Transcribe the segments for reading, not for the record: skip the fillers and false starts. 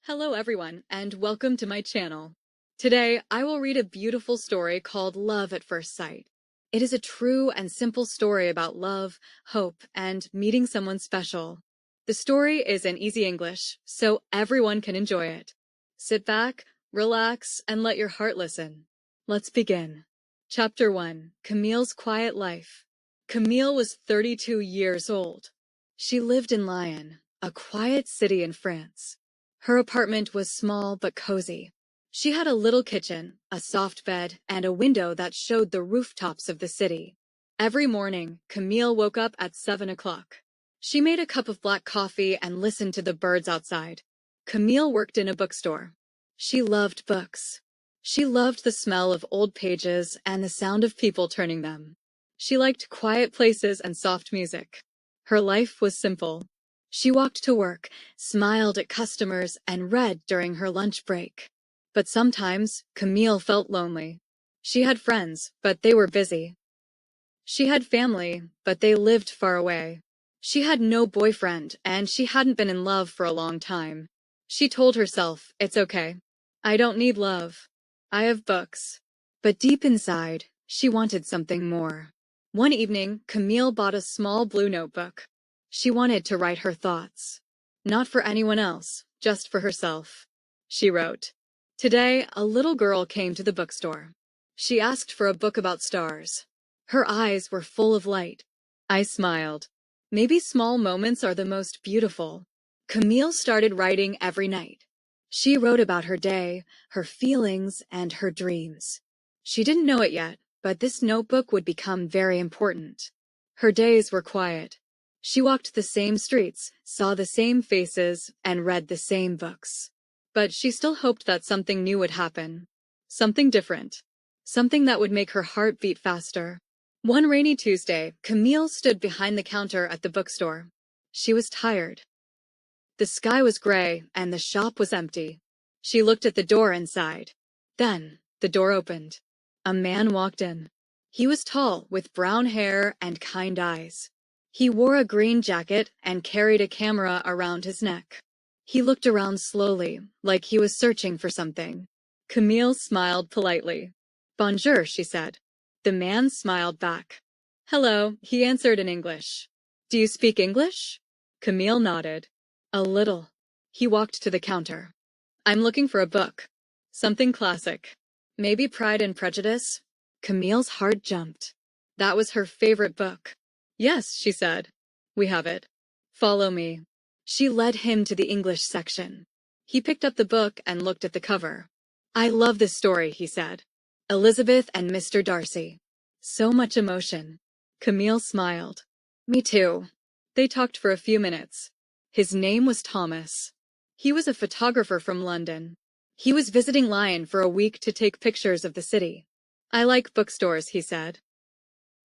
Hello everyone, and welcome to my channel. Today, I will read a beautiful story called Love at First Sight. It is a true and simple story about love, hope, and meeting someone special. The story is in easy English, so everyone can enjoy it. Sit back, relax, and let your heart listen. Let's begin. Chapter 1, Camille's Quiet Life. Camille was 32 years old. She lived in Lyon, a quiet city in France. Her apartment was small but cozy. She had a little kitchen, a soft bed, and a window that showed the rooftops of the city. Every morning, Camille woke up at 7 o'clock. She made a cup of black coffee and listened to the birds outside. Camille worked in a bookstore. She loved books. She loved the smell of old pages and the sound of people turning them. She liked quiet places and soft music. Her life was simple. She walked to work, smiled at customers, and read during her lunch break. But sometimes, Camille felt lonely. She had friends, but they were busy. She had family, but they lived far away. She had no boyfriend, and she hadn't been in love for a long time. She told herself, "It's okay. I don't need love. I have books." But deep inside, she wanted something more. One evening, Camille bought a small blue notebook. She wanted to write her thoughts. Not for anyone else, just for herself. She wrote, "Today, a little girl came to the bookstore. She asked for a book about stars. Her eyes were full of light. I smiled. Maybe small moments are the most beautiful." Camille started writing every night. She wrote about her day, her feelings, and her dreams. She didn't know it yet, but this notebook would become very important. Her days were quiet. She walked the same streets, saw the same faces, and read the same books. But she still hoped that something new would happen. Something different. Something that would make her heart beat faster. One rainy Tuesday, Camille stood behind the counter at the bookstore. She was tired. The sky was gray, and the shop was empty. She looked at the door and sighed. Then, the door opened. A man walked in. He was tall, with brown hair and kind eyes. He wore a green jacket and carried a camera around his neck. He looked around slowly, like he was searching for something. Camille smiled politely. "Bonjour," she said. The man smiled back. "Hello," he answered in English. "Do you speak English?" Camille nodded. "A little." He walked to the counter. "I'm looking for a book. Something classic. Maybe Pride and Prejudice?" Camille's heart jumped. That was her favorite book. "Yes," she said. "We have it. Follow me." She led him to the English section. He picked up the book and looked at the cover. "I love this story," he said. "Elizabeth and Mr. Darcy. So much emotion." Camille smiled. "Me too." They talked for a few minutes. His name was Thomas. He was a photographer from London. He was visiting Lyon for a week to take pictures of the city. "I like bookstores," he said.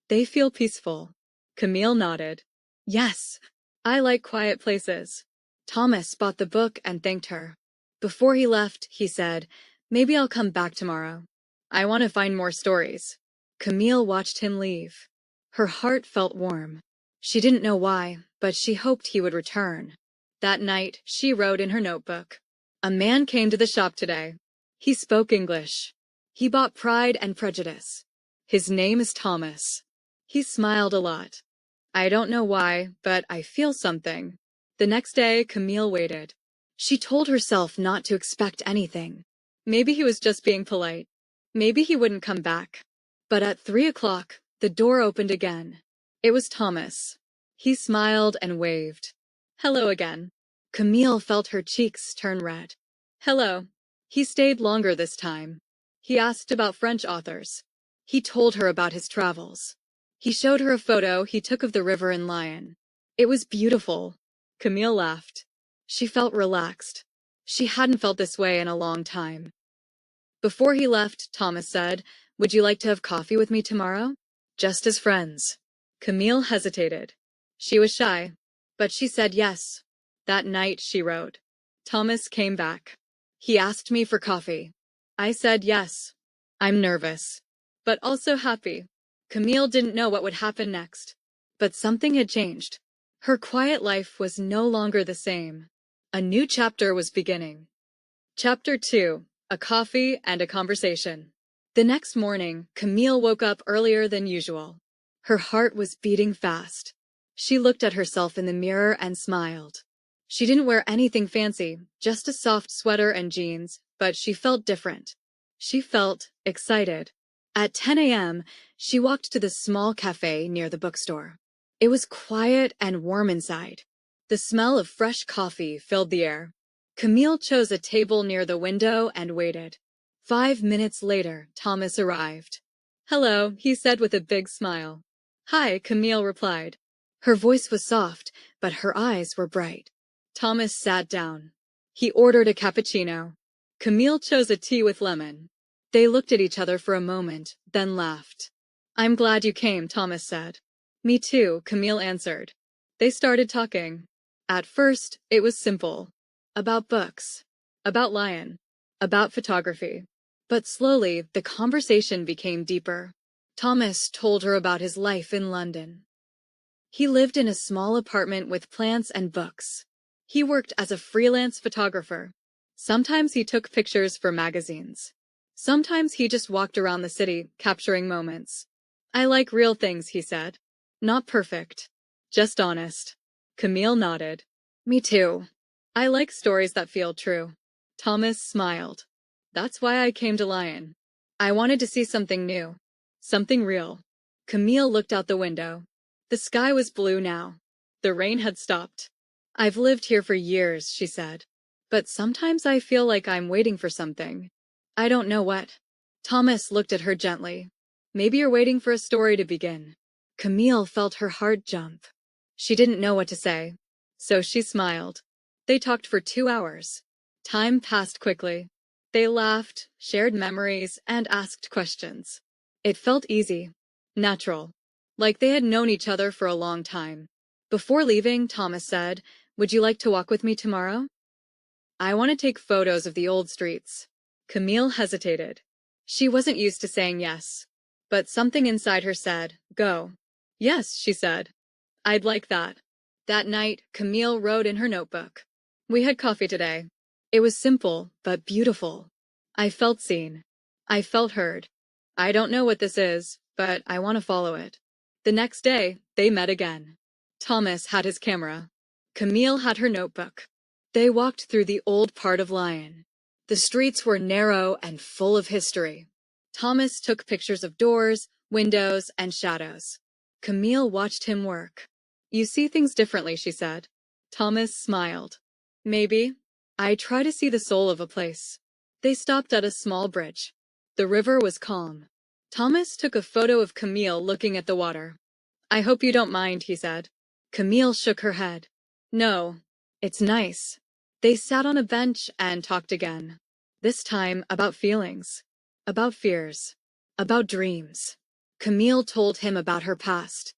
"They feel peaceful." Camille nodded. "Yes, I like quiet places." Thomas bought the book and thanked her. Before he left, he said, "Maybe I'll come back tomorrow. I want to find more stories." Camille watched him leave. Her heart felt warm. She didn't know why, but she hoped he would return. That night, she wrote in her notebook, "A man came to the shop today. He spoke English. He bought Pride and Prejudice. His name is Thomas. He smiled a lot. I don't know why, but I feel something." The next day, Camille waited. She told herself not to expect anything. Maybe he was just being polite. Maybe he wouldn't come back. But at 3 o'clock, the door opened again. It was Thomas. He smiled and waved. "Hello again." Camille felt her cheeks turn red. "Hello." He stayed longer this time. He asked about French authors. He told her about his travels. He showed her a photo he took of the river in Lyon. It was beautiful. Camille laughed. She felt relaxed. She hadn't felt this way in a long time. Before he left, Thomas said, "Would you like to have coffee with me tomorrow? Just as friends." Camille hesitated. She was shy, but she said yes. That night, she wrote. Thomas came back. He asked me for coffee. I said yes. I'm nervous, but also happy. Camille didn't know what would happen next, but something had changed. Her quiet life was no longer the same. A new chapter was beginning. Chapter 2: A Coffee and a Conversation. The next morning, Camille woke up earlier than usual. Her heart was beating fast. She looked at herself in the mirror and smiled. She didn't wear anything fancy, just a soft sweater and jeans, but she felt different. She felt excited. At 10 a.m., she walked to the small cafe near the bookstore. It was quiet and warm inside. The smell of fresh coffee filled the air. Camille chose a table near the window and waited. 5 minutes later, Thomas arrived. "Hello," he said with a big smile. "Hi," Camille replied. Her voice was soft, but her eyes were bright. Thomas sat down. He ordered a cappuccino. Camille chose a tea with lemon. They looked at each other for a moment, then laughed. "I'm glad you came," Thomas said. "Me too," Camille answered. They started talking. At first, it was simple. About books. About Lion. About photography. But slowly, the conversation became deeper. Thomas told her about his life in London. He lived in a small apartment with plants and books. He worked as a freelance photographer. Sometimes he took pictures for magazines. Sometimes he just walked around the city, capturing moments. "I like real things," he said. "Not perfect. Just honest." Camille nodded. "Me too. I like stories that feel true." Thomas smiled. "That's why I came to Lion. I wanted to see something new. Something real." Camille looked out the window. The sky was blue now. The rain had stopped. "I've lived here for years," she said. "But sometimes I feel like I'm waiting for something. I don't know what." Thomas looked at her gently. "Maybe you're waiting for a story to begin." Camille felt her heart jump. She didn't know what to say, so she smiled. They talked for 2 hours. Time passed quickly. They laughed, shared memories, and asked questions. It felt easy, natural, like they had known each other for a long time. Before leaving, Thomas said, "Would you like to walk with me tomorrow?" "I want to take photos of the old streets." Camille hesitated. She wasn't used to saying yes. But something inside her said, "Go." "Yes," she said. "I'd like that." That night, Camille wrote in her notebook. "We had coffee today. It was simple, but beautiful. I felt seen. I felt heard. I don't know what this is, but I want to follow it." The next day, they met again. Thomas had his camera. Camille had her notebook. They walked through the old part of Lyon. The streets were narrow and full of history. Thomas took pictures of doors, windows, and shadows. Camille watched him work. "You see things differently," she said. Thomas smiled. "Maybe. I try to see the soul of a place." They stopped at a small bridge. The river was calm. Thomas took a photo of Camille looking at the water. "I hope you don't mind," he said. Camille shook her head. "No, it's nice." They sat on a bench and talked again. This time about feelings, about fears, about dreams. Camille told him about her past.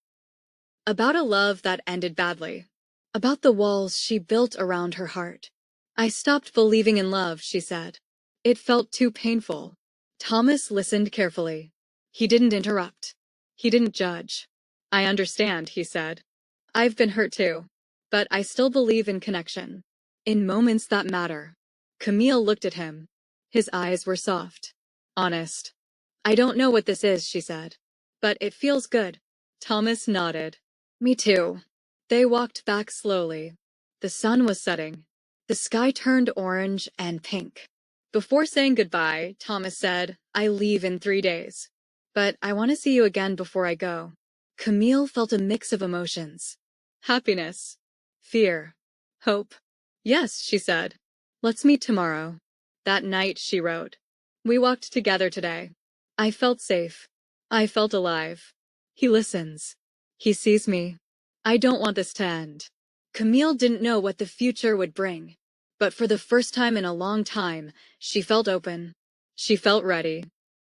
About a love that ended badly. About the walls she built around her heart. "I stopped believing in love," she said. "It felt too painful." Thomas listened carefully. He didn't interrupt. He didn't judge. "I understand," he said. "I've been hurt too. But I still believe in connection. In moments that matter." Camille looked at him. His eyes were soft. Honest. "I don't know what this is," she said. "But it feels good." Thomas nodded. "Me too." They walked back slowly. The sun was setting. The sky turned orange and pink. Before saying goodbye, Thomas said, "I leave in 3 days. But I want to see you again before I go." Camille felt a mix of emotions. Happiness. Fear. Hope. "Yes," she said. "Let's meet tomorrow." That night, she wrote, "We walked together today. I felt safe. I felt alive. He listens. He sees me. I don't want this to end." Camille didn't know what the future would bring. But for the first time in a long time, she felt open. She felt ready.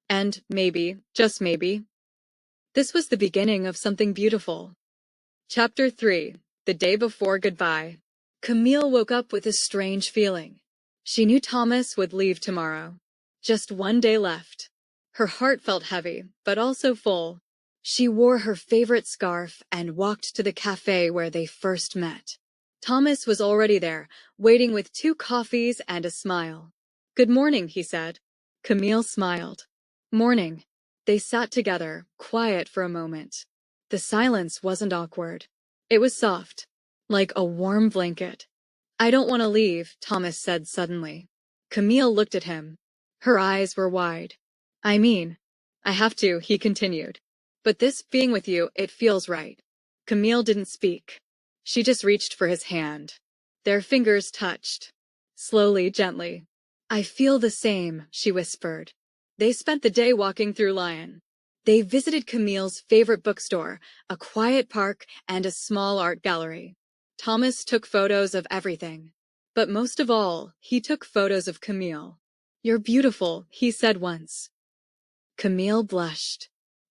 And maybe, just maybe, this was the beginning of something beautiful. Chapter 3: The Day Before Goodbye. Camille woke up with a strange feeling. She knew Thomas would leave tomorrow. Just 1 day left. Her heart felt heavy, but also full. She wore her favorite scarf and walked to the cafe where they first met. Thomas was already there, waiting with 2 coffees and a smile. Good morning, he said. Camille smiled. Morning. They sat together, quiet for a moment. The silence wasn't awkward. It was soft, like a warm blanket. I don't want to leave, Thomas said suddenly. Camille looked at him. Her eyes were wide. I mean, I have to, he continued. But this being with you, it feels right. Camille didn't speak. She just reached for his hand. Their fingers touched. Slowly, gently. I feel the same, she whispered. They spent the day walking through Lyon. They visited Camille's favorite bookstore, a quiet park, and a small art gallery. Thomas took photos of everything. But most of all, he took photos of Camille. You're beautiful, he said once. Camille blushed.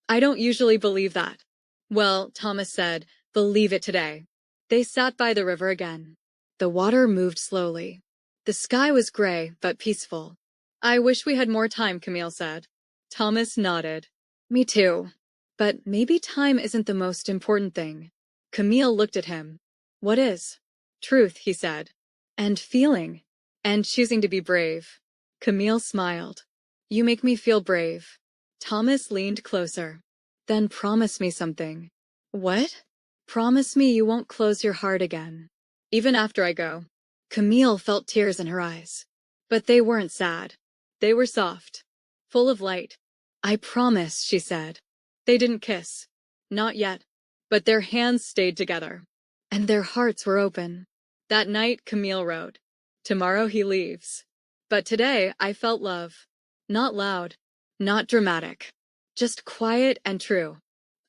I don't usually believe that. Well, Thomas said, believe it today. They sat by the river again. The water moved slowly. The sky was gray, but peaceful. I wish we had more time, Camille said. Thomas nodded. Me too. But maybe time isn't the most important thing. Camille looked at him. What is? Truth, he said. And feeling. And choosing to be brave. Camille smiled. You make me feel brave. Thomas leaned closer. Then promise me something. What? Promise me you won't close your heart again. Even after I go. Camille felt tears in her eyes. But they weren't sad. They were soft. Full of light. I promise, she said. They didn't kiss. Not yet. But their hands stayed together. And their hearts were open. That night, Camille wrote. Tomorrow he leaves. But today I felt love. Not loud. Not dramatic. Just quiet and true.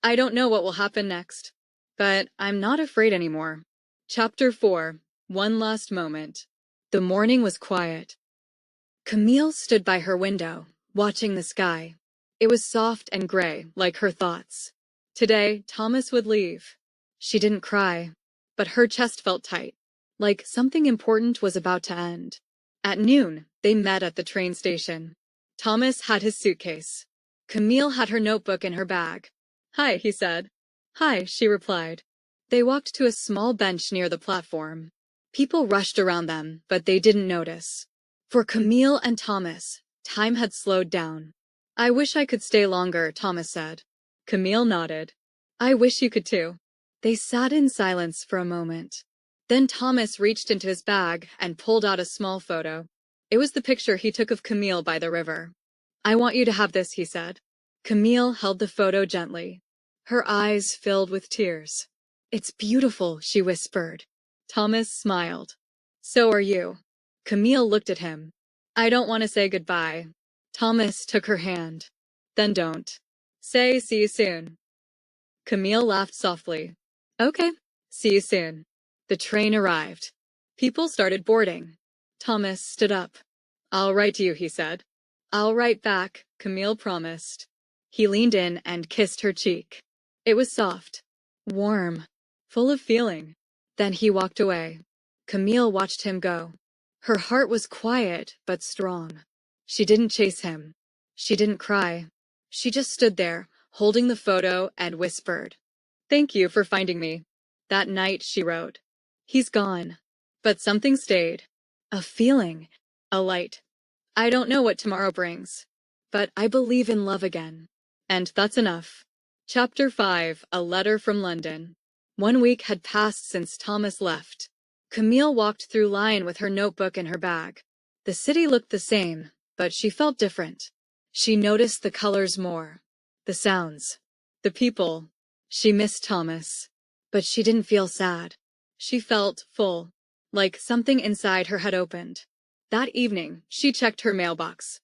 I don't know what will happen next. But I'm not afraid anymore. Chapter 4. One last moment. The morning was quiet. Camille stood by her window, watching the sky. It was soft and gray, like her thoughts. Today, Thomas would leave. She didn't cry, but her chest felt tight, like something important was about to end. At noon, they met at the train station. Thomas had his suitcase. Camille had her notebook in her bag. Hi, he said. Hi, she replied. They walked to a small bench near the platform. People rushed around them, but they didn't notice. For Camille and Thomas, time had slowed down. I wish I could stay longer, Thomas said. Camille nodded. I wish you could too. They sat in silence for a moment. Then Thomas reached into his bag and pulled out a small photo. It was the picture he took of Camille by the river. I want you to have this, he said. Camille held the photo gently. Her eyes filled with tears. It's beautiful, she whispered. Thomas smiled. So are you. Camille looked at him. I don't want to say goodbye. Thomas took her hand. Then don't. Say see you soon. Camille laughed softly. Okay, see you soon. The train arrived. People started boarding. Thomas stood up. I'll write to you, he said. I'll write back, Camille promised. He leaned in and kissed her cheek. It was soft, warm, full of feeling. Then he walked away. Camille watched him go. Her heart was quiet but strong. She didn't chase him. She didn't cry. She just stood there, holding the photo, and whispered. Thank you for finding me. That night, she wrote. He's gone. But something stayed. A feeling. A light. I don't know what tomorrow brings. But I believe in love again. And that's enough. Chapter 5. A Letter from London. 1 week had passed since Thomas left. Camille walked through Lyon with her notebook in her bag. The city looked the same, but she felt different. She noticed the colors more. The sounds. The people. She missed Thomas. But she didn't feel sad. She felt full, like something inside her had opened. That evening, she checked her mailbox.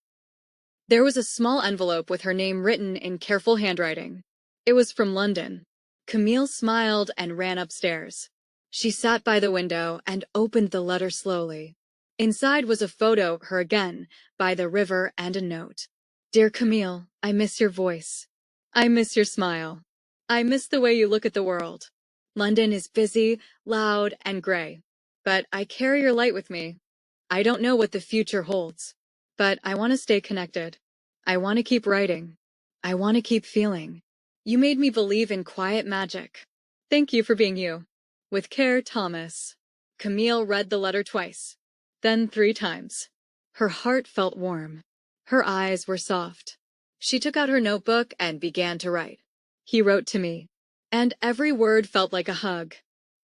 There was a small envelope with her name written in careful handwriting. It was from London. Camille smiled and ran upstairs. She sat by the window and opened the letter slowly. Inside was a photo of her again, by the river, and a note. Dear Camille, I miss your voice. I miss your smile. I miss the way you look at the world. London is busy, loud, and gray. But I carry your light with me. I don't know what the future holds. But I want to stay connected. I want to keep writing. I want to keep feeling. You made me believe in quiet magic. Thank you for being you. With care, Thomas. Camille read the letter twice. Then 3 times. Her heart felt warm. Her eyes were soft. She took out her notebook and began to write. He wrote to me, and every word felt like a hug.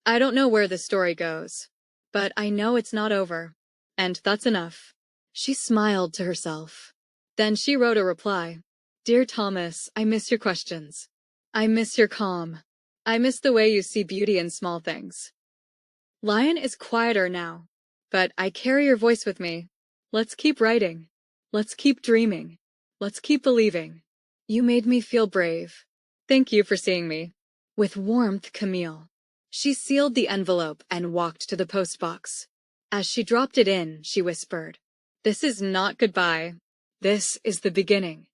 I don't know where the story goes, but I know it's not over, and that's enough. She smiled to herself. Then she wrote a reply. Dear Thomas, I miss your questions. I miss your calm. I miss the way you see beauty in small things. Lion is quieter now, but I carry your voice with me. Let's keep writing. Let's keep dreaming. Let's keep believing. You made me feel brave. Thank you for seeing me. With warmth, Camille. She sealed the envelope and walked to the postbox. As she dropped it in, she whispered, This is not goodbye. This is the beginning.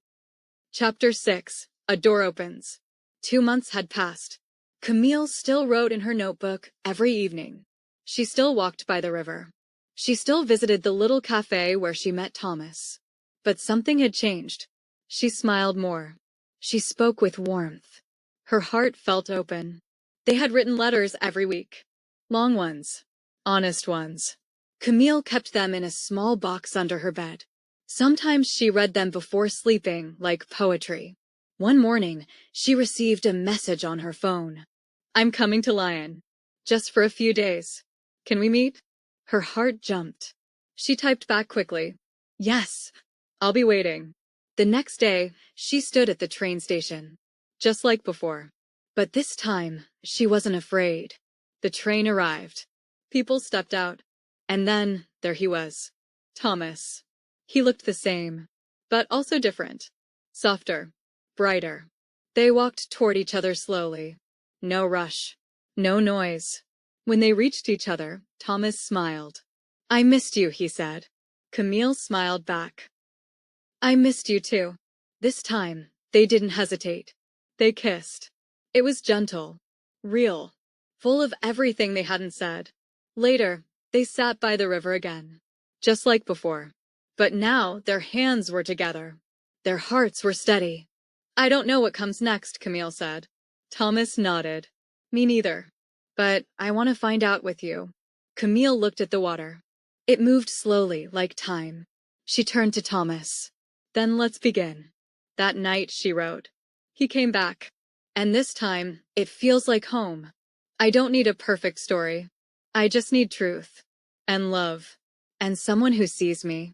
Chapter 6. A door opens. 2 months had passed. Camille still wrote in her notebook every evening. She still walked by the river. She still visited the little cafe where she met Thomas. But something had changed. She smiled more. She spoke with warmth. Her heart felt open. They had written letters every week. Long ones. Honest ones. Camille kept them in a small box under her bed. Sometimes she read them before sleeping, like poetry. One morning, she received a message on her phone. I'm coming to Lion. Just for a few days. Can we meet? Her heart jumped. She typed back quickly. Yes, I'll be waiting. The next day, she stood at the train station. Just like before. But this time, she wasn't afraid. The train arrived. People stepped out. And then, there he was. Thomas. He looked the same, but also different. Softer. Brighter. They walked toward each other slowly. No rush. No noise. When they reached each other, Thomas smiled. I missed you, he said. Camille smiled back. I missed you too. This time, they didn't hesitate. They kissed. It was gentle. Real. Full of everything they hadn't said. Later, they sat by the river again. Just like before. But now their hands were together. Their hearts were steady. I don't know what comes next, Camille said. Thomas nodded. Me neither. But I want to find out with you. Camille looked at the water. It moved slowly, like time. She turned to Thomas. Then let's begin. That night, she wrote. He came back. And this time, it feels like home. I don't need a perfect story. I just need truth. And love. And someone who sees me.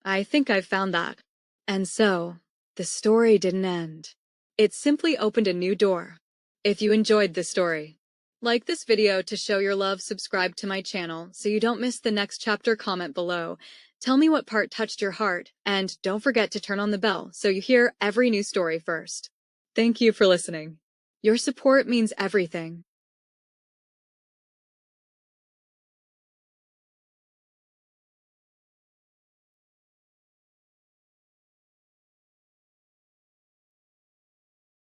I think I've found that. And so, the story didn't end. It simply opened a new door. If you enjoyed this story, like this video to show your love, subscribe to my channel so you don't miss the next chapter, comment below. Tell me what part touched your heart, and don't forget to turn on the bell so you hear every new story first. Thank you for listening. Your support means everything.